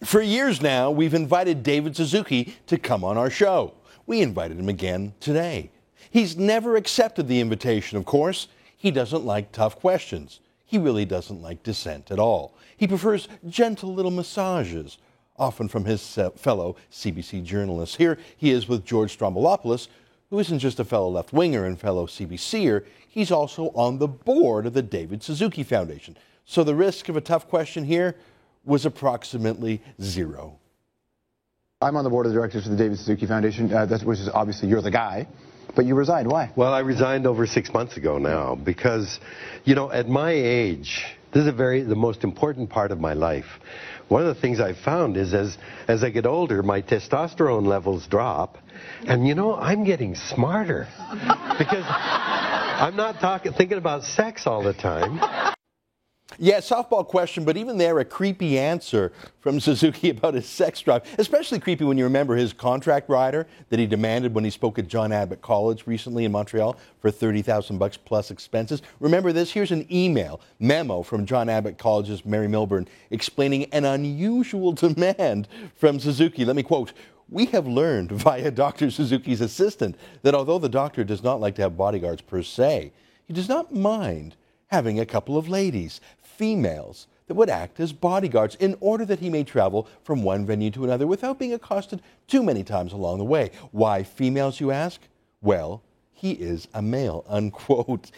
For years now, we've invited David Suzuki to come on our show. We invited him again today. He's never accepted the invitation, of course. He doesn't like tough questions. He really doesn't like dissent at all. He prefers gentle little massages, often from his fellow CBC journalists. Here he is with George Stroumboulopoulos, who isn't just a fellow left-winger and fellow CBCer, he's also on the board of the David Suzuki Foundation. So the risk of a tough question here was approximately zero. I'm on the board of directors for the David Suzuki Foundation, which is obviously you're the guy, but you resigned. Why? Well, I resigned over 6 months ago now because, you know, at my age, this is the most important part of my life. One of the things I've found is as I get older, my testosterone levels drop, and you know, I'm getting smarter because I'm not thinking about sex all the time. Yeah, softball question, but even there, a creepy answer from Suzuki about his sex drive. Especially creepy when you remember his contract rider that he demanded when he spoke at John Abbott College recently in Montreal for $30,000 plus expenses. Remember this? Here's an memo from John Abbott College's Mary Milburn explaining an unusual demand from Suzuki. Let me quote. "We have learned via Dr. Suzuki's assistant that although the doctor does not like to have bodyguards per se, he does not mind having a couple of ladies, females, that would act as bodyguards in order that he may travel from one venue to another without being accosted too many times along the way. Why females, you ask? Well, he is a male," unquote.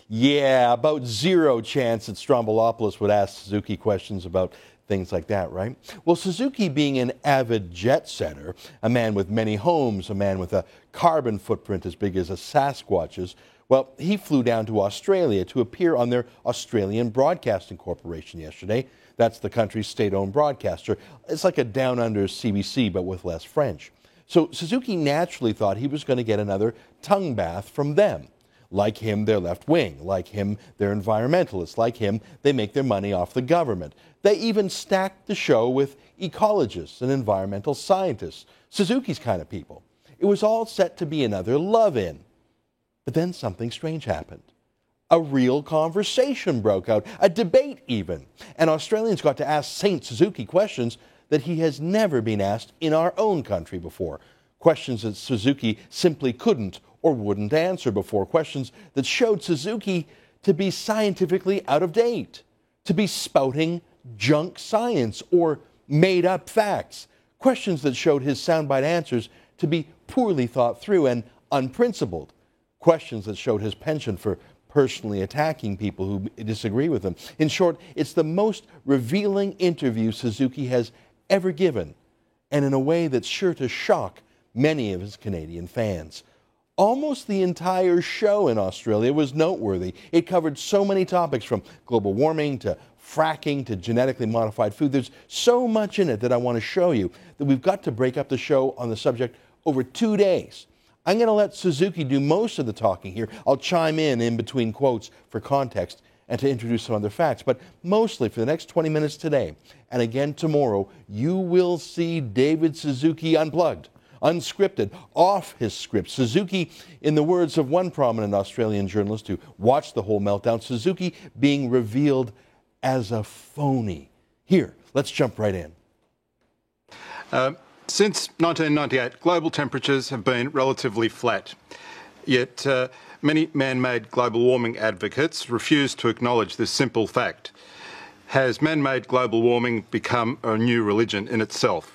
Yeah, about zero chance that Stroumboulopoulos would ask Suzuki questions about things like that, right? Well, Suzuki being an avid jet setter, a man with many homes, a man with a carbon footprint as big as a Sasquatch's, well, he flew down to Australia to appear on their Australian Broadcasting Corporation yesterday. That's the country's state-owned broadcaster. It's like a down-under CBC, but with less French. So Suzuki naturally thought he was going to get another tongue bath from them. Like him, they're left-wing. Like him, they're environmentalists. Like him, they make their money off the government. They even stacked the show with ecologists and environmental scientists, Suzuki's kind of people. It was all set to be another love-in. But then something strange happened. A real conversation broke out, a debate even. And Australians got to ask Saint Suzuki questions that he has never been asked in our own country before. Questions that Suzuki simply couldn't or wouldn't answer before. Questions that showed Suzuki to be scientifically out of date, to be spouting junk science or made-up facts. Questions that showed his soundbite answers to be poorly thought through and unprincipled. Questions that showed his penchant for personally attacking people who disagree with him. In short, it's the most revealing interview Suzuki has ever given, and in a way that's sure to shock many of his Canadian fans. Almost the entire show in Australia was noteworthy. It covered so many topics from global warming to fracking to genetically modified food. There's so much in it that I want to show you that we've got to break up the show on the subject over 2 days. I'm going to let Suzuki do most of the talking here. I'll chime in between quotes for context and to introduce some other facts. But mostly for the next 20 minutes today, and again tomorrow, you will see David Suzuki unplugged, unscripted, off his script. Suzuki, in the words of one prominent Australian journalist who watched the whole meltdown, Suzuki being revealed as a phony. Here, let's jump right in. Since 1998, global temperatures have been relatively flat. Yet many man-made global warming advocates refuse to acknowledge this simple fact. Has man-made global warming become a new religion in itself?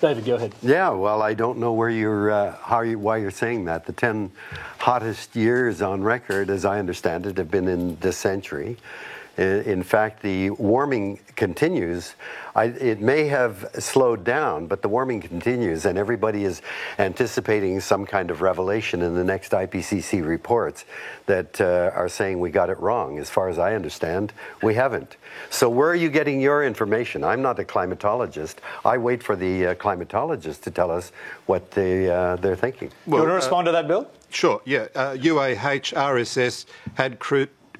David, go ahead. Yeah, well, I don't know why you're saying that. The 10 hottest years on record, as I understand it, have been in this century. In fact, the warming continues. It may have slowed down, but the warming continues, and everybody is anticipating some kind of revelation in the next IPCC reports that are saying we got it wrong. As far as I understand, we haven't. So where are you getting your information? I'm not a climatologist. I wait for the climatologists to tell us what they're thinking. Well, you want to respond to that, Bill? Sure, yeah. UAH RSS had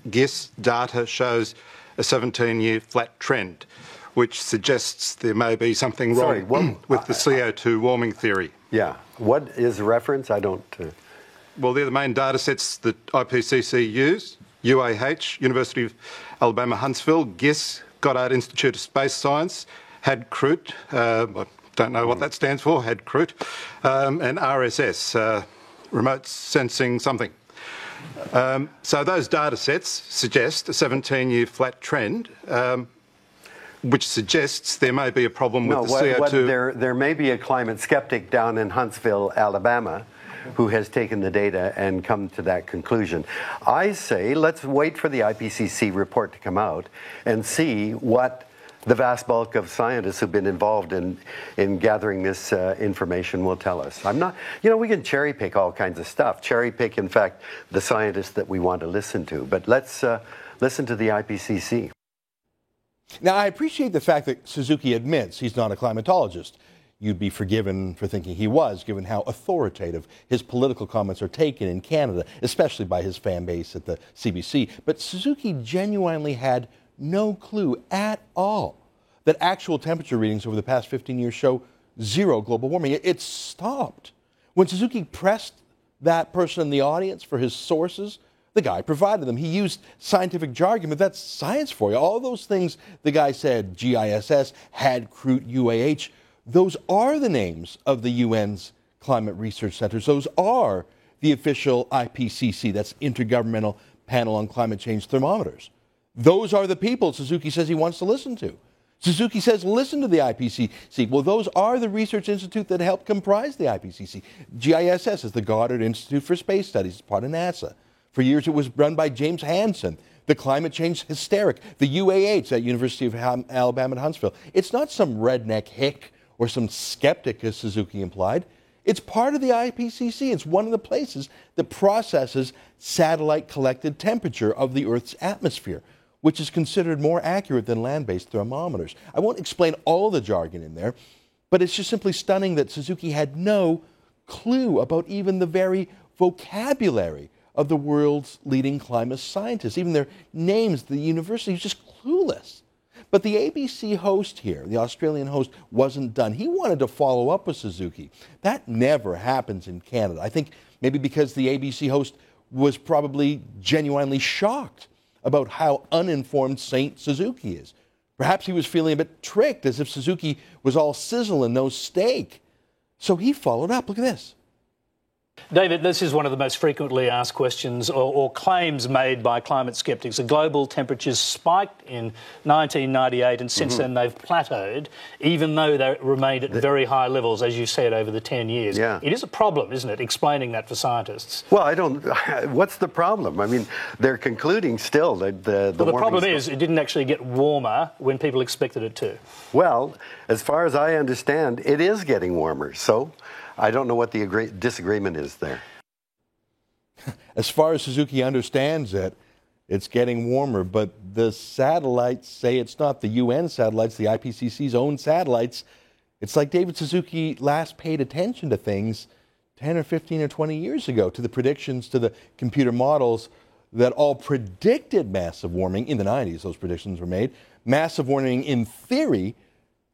GIS data shows a 17-year flat trend, which suggests there may be something wrong with the CO2 warming theory. Yeah. What is the reference? I don't... Well, they're the main data sets that IPCC use. UAH, University of Alabama Huntsville, GIS, Goddard Institute of Space Science, HADCRUT, I don't know what that stands for, HADCRUT, and RSS, remote sensing something. So those data sets suggest a 17-year flat trend, which suggests there may be a problem with the CO2. There may be a climate skeptic down in Huntsville, Alabama, who has taken the data and come to that conclusion. I say let's wait for the IPCC report to come out and see what the vast bulk of scientists who've been involved in gathering this information will tell us. I'm not, we can cherry pick all kinds of stuff. Cherry pick, in fact, the scientists that we want to listen to. But let's listen to the IPCC. Now, I appreciate the fact that Suzuki admits he's not a climatologist. You'd be forgiven for thinking he was, given how authoritative his political comments are taken in Canada, especially by his fan base at the CBC. But Suzuki genuinely had no clue at all that actual temperature readings over the past 15 years show zero global warming. It stopped. When Suzuki pressed that person in the audience for his sources, the guy provided them. He used scientific jargon, but that's science for you. All those things the guy said, GISS, HADCRUT, UAH, those are the names of the UN's climate research centers. Those are the official IPCC, that's Intergovernmental Panel on Climate Change thermometers. Those are the people Suzuki says he wants to listen to. Suzuki says, listen to the IPCC. Well, those are the research institute that help comprise the IPCC. GISS is the Goddard Institute for Space Studies. It's part of NASA. For years, it was run by James Hansen, the climate change hysteric. The UAH at University of Alabama at Huntsville. It's not some redneck hick or some skeptic, as Suzuki implied. It's part of the IPCC. It's one of the places that processes satellite-collected temperature of the Earth's atmosphere, which is considered more accurate than land-based thermometers. I won't explain all the jargon in there, but it's just simply stunning that Suzuki had no clue about even the very vocabulary of the world's leading climate scientists. Even their names, the university, is just clueless. But the ABC host here, the Australian host, wasn't done. He wanted to follow up with Suzuki. That never happens in Canada. I think maybe because the ABC host was probably genuinely shocked about how uninformed Saint Suzuki is. Perhaps he was feeling a bit tricked, as if Suzuki was all sizzle and no steak. So he followed up. Look at this. David, this is one of the most frequently asked questions or claims made by climate skeptics. The global temperatures spiked in 1998 and since then they've plateaued, even though they remained at very high levels, as you said, over the 10 years. Yeah. It is a problem, isn't it, explaining that for scientists? Well, what's the problem? I mean, they're concluding still that the problem is it didn't actually get warmer when people expected it to. Well, as far as I understand, it is getting warmer, so I don't know what the disagreement is there. As far as Suzuki understands it, it's getting warmer, but the satellites say it's not. The UN satellites, the IPCC's own satellites, it's like David Suzuki last paid attention to things 10 or 15 or 20 years ago, to the predictions, to the computer models that all predicted massive warming. In the 90s, those predictions were made. Massive warming in theory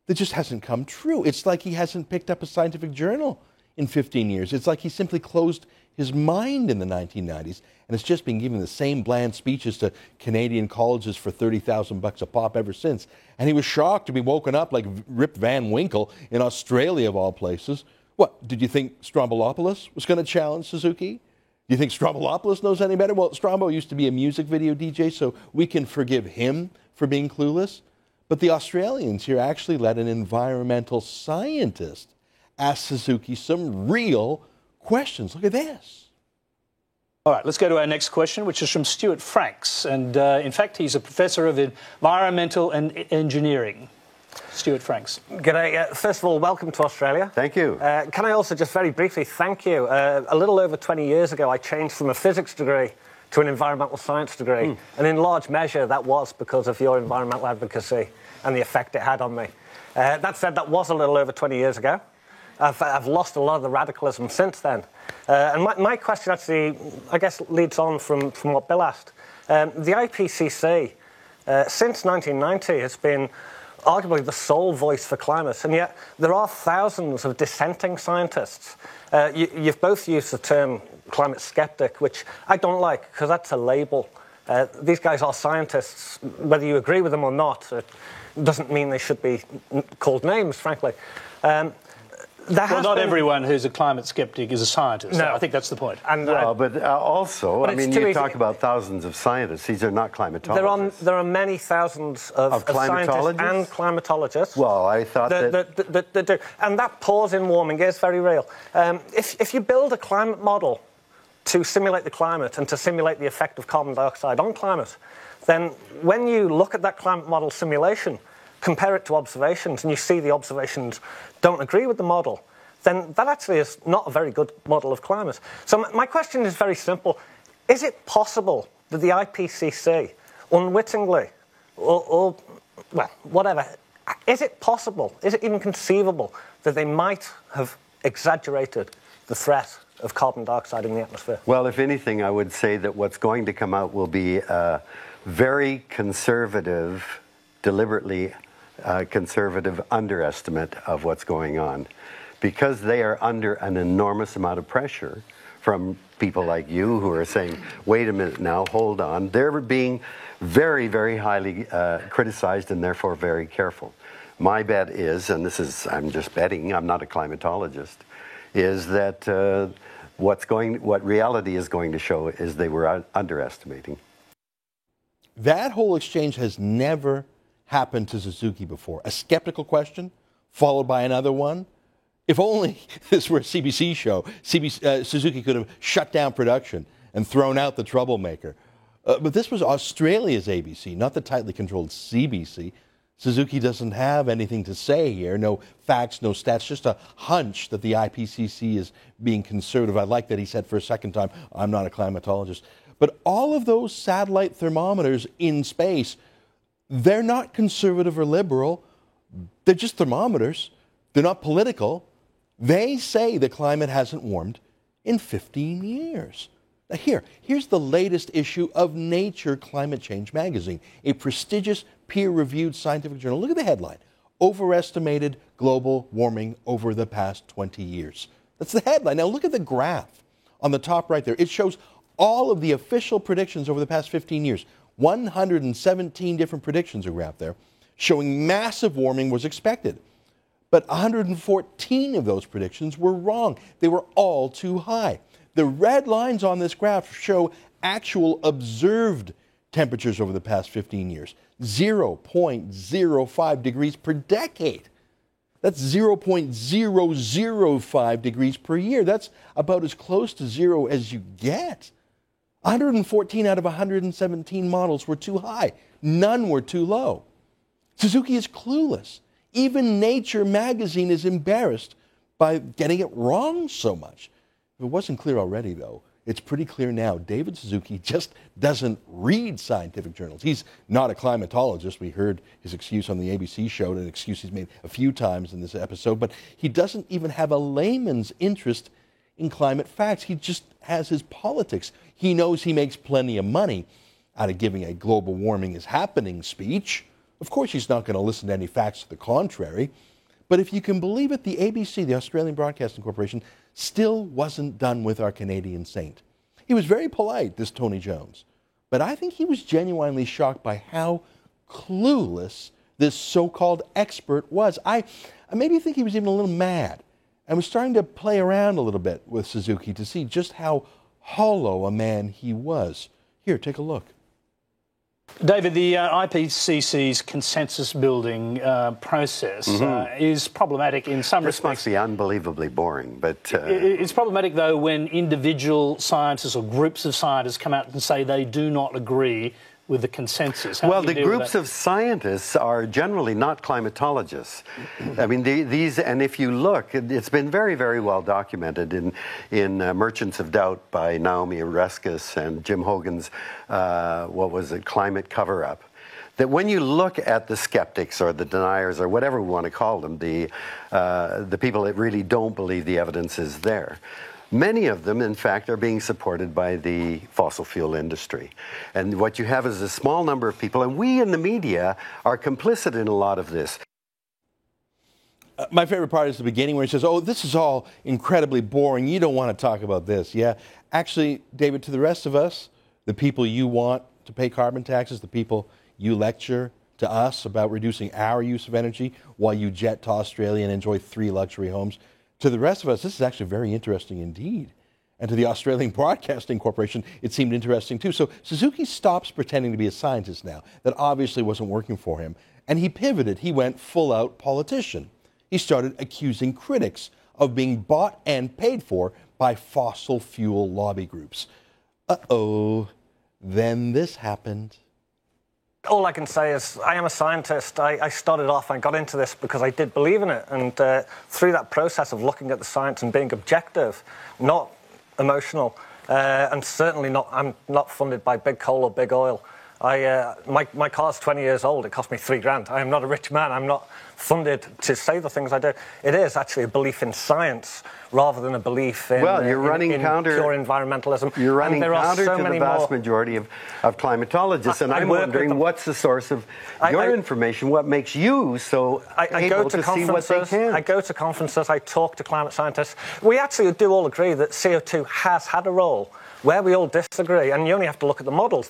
that just hasn't come true. It's like he hasn't picked up a scientific journal in 15 years. It's like he simply closed his mind in the 1990s and has just been giving the same bland speeches to Canadian colleges for $30,000 a pop ever since. And he was shocked to be woken up like Rip Van Winkle in Australia, of all places. What, did you think Stromboliopoulos was going to challenge Suzuki? Do you think Stromboliopoulos knows any better? Well, Strombo used to be a music video DJ, so we can forgive him for being clueless. But the Australians here actually let an environmental scientist ask Suzuki some real questions. Look at this. All right, let's go to our next question, which is from Stuart Franks. And in fact, he's a professor of environmental and engineering. Stuart Franks. G'day. First of all, welcome to Australia. Thank you. Can I also just very briefly thank you? A little over 20 years ago, I changed from a physics degree to an environmental science degree. And in large measure, that was because of your environmental advocacy and the effect it had on me. That said, that was a little over 20 years ago. I've lost a lot of the radicalism since then. And my question actually, I guess, leads on from what Bill asked. The IPCC, since 1990, has been arguably the sole voice for climate, and yet there are thousands of dissenting scientists. You've both used the term climate skeptic, which I don't like, because that's a label. These guys are scientists, whether you agree with them or not. doesn't mean they should be called names, frankly. Well, not everyone who's a climate skeptic is a scientist. No. I think that's the point. And, but also, I mean, you talk about thousands of scientists. These are not climatologists. There are many thousands of scientists and climatologists. Well, I thought that do. And that pause in warming is very real. If you build a climate model to simulate the climate and to simulate the effect of carbon dioxide on climate, then when you look at that climate model simulation, compare it to observations, and you see the observations don't agree with the model, then that actually is not a very good model of climate. So my question is very simple. Is it possible that the IPCC, unwittingly, or well, whatever, is it possible, is it even conceivable that they might have exaggerated the threat of carbon dioxide in the atmosphere? Well, if anything, I would say that what's going to come out will be a very conservative, deliberately conservative underestimate of what's going on, because they are under an enormous amount of pressure from people like you who are saying, wait a minute now, hold on. They're being very, very highly criticized and therefore very careful. My bet is, and this is, I'm just betting, I'm not a climatologist, is that what reality is going to show is they were underestimating. That whole exchange has never happened to Suzuki before. A skeptical question followed by another one. If only this were a CBC show, Suzuki could have shut down production and thrown out the troublemaker. But this was Australia's ABC, not the tightly controlled CBC. Suzuki doesn't have anything to say here, no facts, no stats, just a hunch that the IPCC is being conservative. I like that he said for a second time, I'm not a climatologist. But all of those satellite thermometers in space, they're not conservative or liberal. They're just thermometers. They're not political. They say the climate hasn't warmed in 15 years. Now here's the latest issue of Nature Climate Change magazine, a prestigious peer-reviewed scientific journal. Look at the headline: Overestimated global warming over the past 20 years. That's the headline. Now look at the graph on the top right there. It shows all of the official predictions over the past 15 years. 117 different predictions are graphed there, showing massive warming was expected. But 114 of those predictions were wrong. They were all too high. The red lines on this graph show actual observed temperatures over the past 15 years. 0.05 degrees per decade. That's 0.005 degrees per year. That's about as close to zero as you get. 114 out of 117 models were too high. None were too low. Suzuki is clueless. Even Nature magazine is embarrassed by getting it wrong so much. If it wasn't clear already, though, it's pretty clear now. David Suzuki just doesn't read scientific journals. He's not a climatologist. We heard his excuse on the ABC show, an excuse he's made a few times in this episode, but he doesn't even have a layman's interest in climate facts. He just has his politics. He knows he makes plenty of money out of giving a global warming is happening speech. Of course, he's not going to listen to any facts to the contrary. But if you can believe it, the ABC, the Australian Broadcasting Corporation, still wasn't done with our Canadian saint. He was very polite, this Tony Jones. But I think he was genuinely shocked by how clueless this so-called expert was. I maybe think he was even a little mad. I was starting to play around a little bit with Suzuki to see just how hollow a man he was. Here, take a look. David, the IPCC's consensus-building process is problematic in some respects. This must be unbelievably boring, but... It's problematic, though, when individual scientists or groups of scientists come out and say they do not agree with the consensus. Well, the groups of scientists are generally not climatologists. I mean, these, and if you look, it's been very, very well documented in Merchants of Doubt by Naomi Oreskes and Jim Hogan's, Climate Cover-Up, that when you look at the skeptics or the deniers or whatever we want to call them, the people that really don't believe the evidence is there, many of them, in fact, are being supported by the fossil fuel industry. And what you have is a small number of people, and we in the media are complicit in a lot of this. My favorite part is the beginning where he says, oh, this is all incredibly boring. You don't want to talk about this. Yeah, actually, David, to the rest of us, the people you want to pay carbon taxes, the people you lecture to us about reducing our use of energy while you jet to Australia and enjoy 3 luxury homes. To the rest of us, this is actually very interesting indeed. And to the Australian Broadcasting Corporation, it seemed interesting too. So Suzuki stops pretending to be a scientist now. That obviously wasn't working for him. And he pivoted. He went full-out politician. He started accusing critics of being bought and paid for by fossil fuel lobby groups. Uh-oh. Then this happened. All I can say is I am a scientist. I started off, I got into this because I did believe in it. And through that process of looking at the science and being objective, not emotional, and certainly I'm not funded by big coal or big oil. My car's 20 years old. It cost me $3,000. I am not a rich man. I'm not funded to say the things I do. It is actually a belief in science rather than a belief in, you're running in counter, pure environmentalism. You're running and there counter are so to many the vast more. majority of climatologists. And I'm wondering what's the source of your information? What makes you so able to see what they can? I go to conferences. I talk to climate scientists. We actually do all agree that CO2 has had a role. Where we all disagree, and you only have to look at the models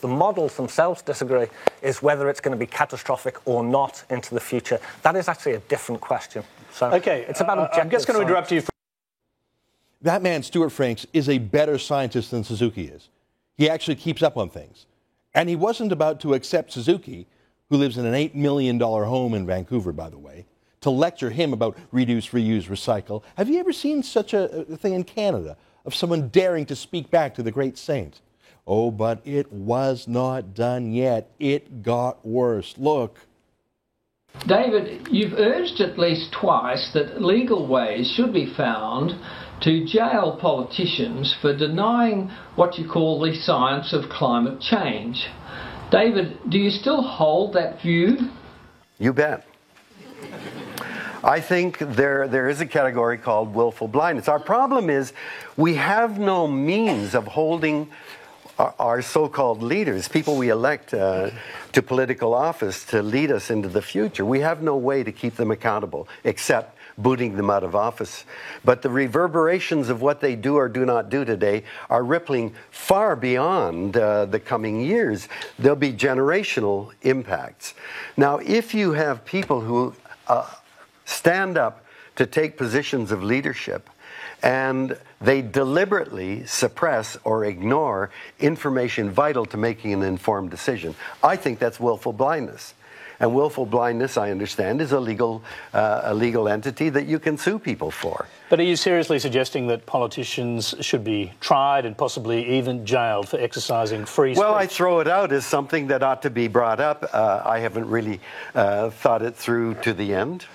themselves disagree, is whether it's going to be catastrophic or not into the future. That is actually a different question. So okay, it's about objective I'm just going to interrupt you. That man, Stuart Franks, is a better scientist than Suzuki is. He actually keeps up on things. And he wasn't about to accept Suzuki, who lives in an $8 million home in Vancouver, by the way, to lecture him about reduce, reuse, recycle. Have you ever seen such a thing in Canada? Of someone daring to speak back to the great saint. Oh, but it was not done yet. It got worse. Look. David, you've urged at least twice that legal ways should be found to jail politicians for denying what you call the science of climate change. David, do you still hold that view? You bet. I think there is a category called willful blindness. Our problem is we have no means of holding our so-called leaders, people we elect to political office to lead us into the future. We have no way to keep them accountable except booting them out of office. But the reverberations of what they do or do not do today are rippling far beyond the coming years. There'll be generational impacts. Now, if you have people who stand up to take positions of leadership and they deliberately suppress or ignore information vital to making an informed decision, I think that's willful blindness. And willful blindness, I understand, is a legal entity that you can sue people for. But are you seriously suggesting that politicians should be tried and possibly even jailed for exercising free speech? Well, I throw it out as something that ought to be brought up. I haven't really thought it through to the end.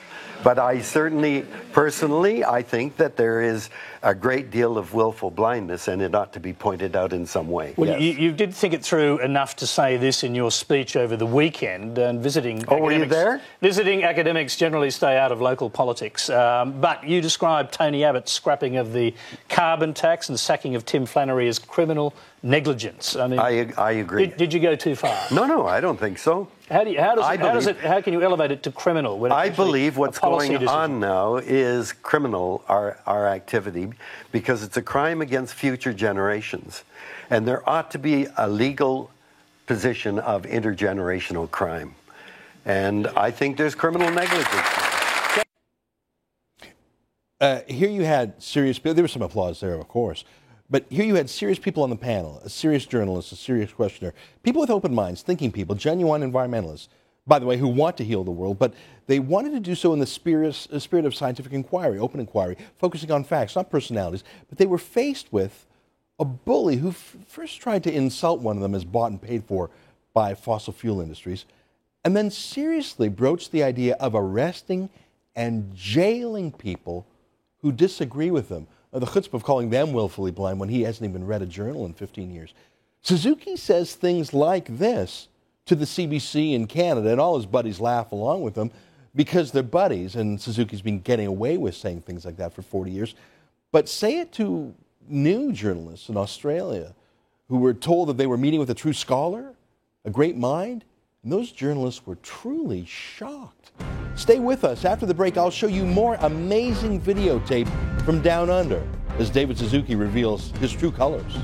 But I certainly, personally, I think that there is a great deal of willful blindness and it ought to be pointed out in some way. Well, yes. you did think it through enough to say this in your speech over the weekend and visiting academics. Were you there? Visiting academics generally stay out of local politics. But you described Tony Abbott's scrapping of the carbon tax and the sacking of Tim Flannery as criminal negligence. I mean, I agree. Did you go too far? No, I don't think so. How can you elevate it to criminal? When I believe what's going on now is criminal, our activity, because it's a crime against future generations. And there ought to be a legal position of intergenerational crime. And I think there's criminal negligence. Here you had serious, there was some applause there, of course. But here you had serious people on the panel, a serious journalist, a serious questioner, people with open minds, thinking people, genuine environmentalists, by the way, who want to heal the world, but they wanted to do so in the spirit of scientific inquiry, open inquiry, focusing on facts, not personalities. But they were faced with a bully who first tried to insult one of them as bought and paid for by fossil fuel industries, and then seriously broached the idea of arresting and jailing people who disagree with them. The chutzpah of calling them willfully blind when he hasn't even read a journal in 15 years. Suzuki says things like this to the CBC in Canada, and all his buddies laugh along with him because they're buddies, and Suzuki's been getting away with saying things like that for 40 years. But say it to new journalists in Australia who were told that they were meeting with a true scholar, a great mind, and those journalists were truly shocked. Stay with us. After the break, I'll show you more amazing videotape from Down Under as David Suzuki reveals his true colors.